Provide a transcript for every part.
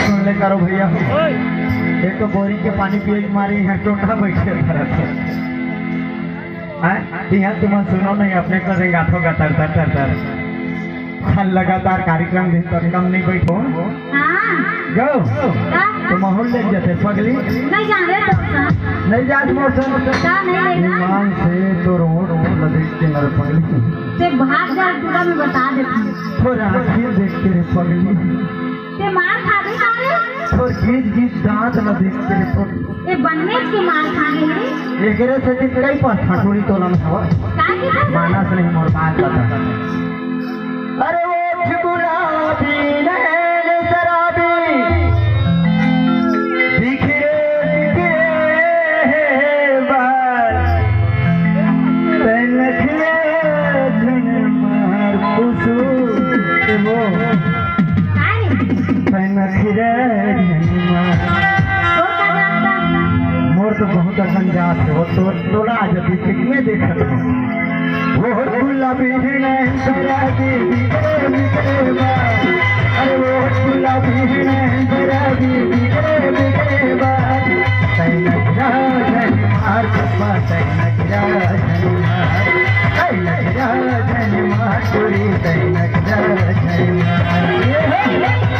सुन ले करो भैया, एक तो बोरी के पानी पिए के मारी यहाँ टोटा बैठे यहाँ तुम सुनो नहीं अपने को रेंगाथो का तर तर तर तर लगातार कार्यक्रम दिन तक कम नहीं बैठो। गो तो माहौल ले जाते पगली नहीं जा रहे नहीं जात मौसम विमान से तो रोड नदी के नर पगली से भाग जा पूरा मैं बता देती थोड़ा आखिर देख के रे पगली से मार खा दे सारे थोड़ गीत गीत दांत न देख के रे पगली ये बनने के मार खा गए एकरे से कि कई पास फटोरी तोलन हवा मानस नहीं मोर बात बता। अरे वो गुलाबी नैन शराबी दिखे दिखे बाल तनखले धन मार पुसू वो तनखले धन मार मोर तो बहुत अंजात है वो तो टोला जब कितने देखा वो गुलाबी नैन शराबी दिखे दिखे बाल अरे वो गुलाबी नैन शराबी दिखे दिखे बाल तनखला धन मार पप्पा तनखला धन मार तनखला धन मार चोरी तनखला धन मार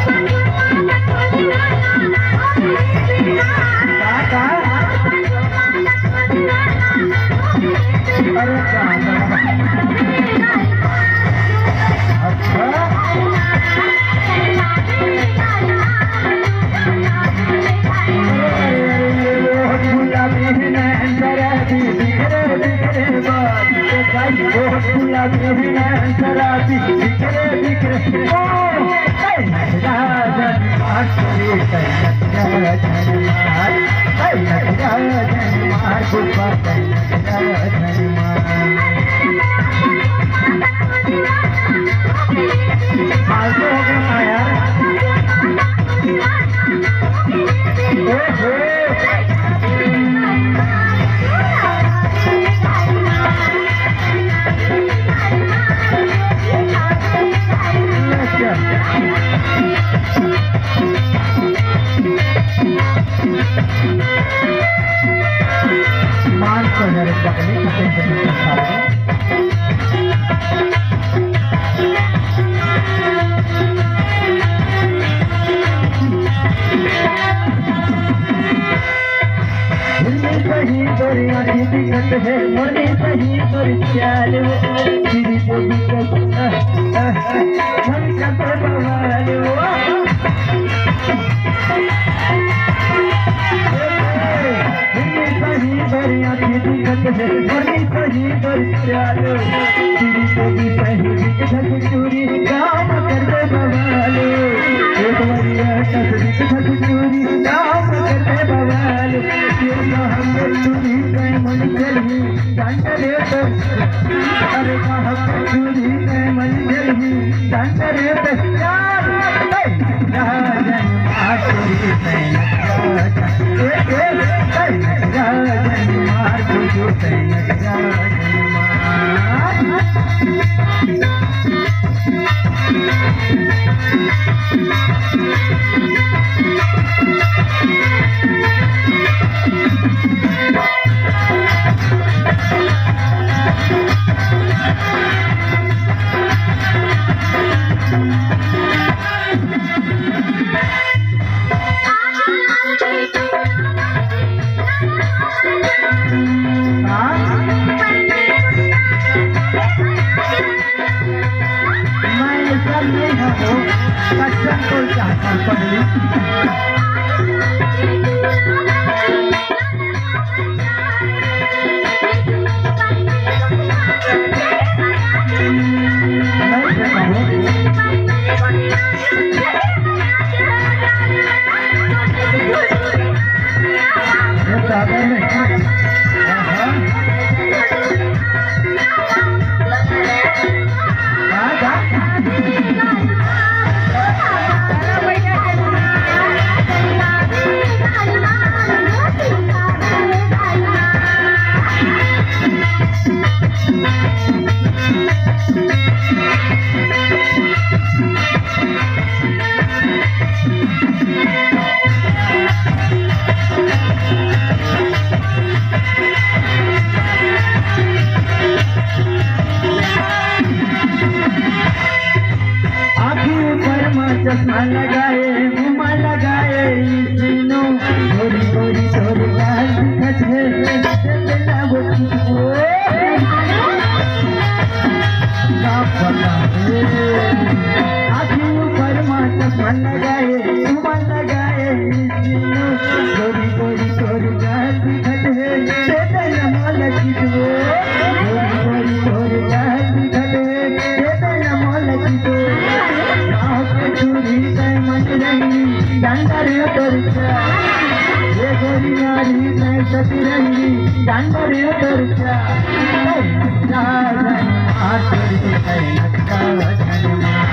सतरंगी डांडरे तरचा ये गोरी नारी मैं सतरंगी डांडरे तरचा आतरी है नक्का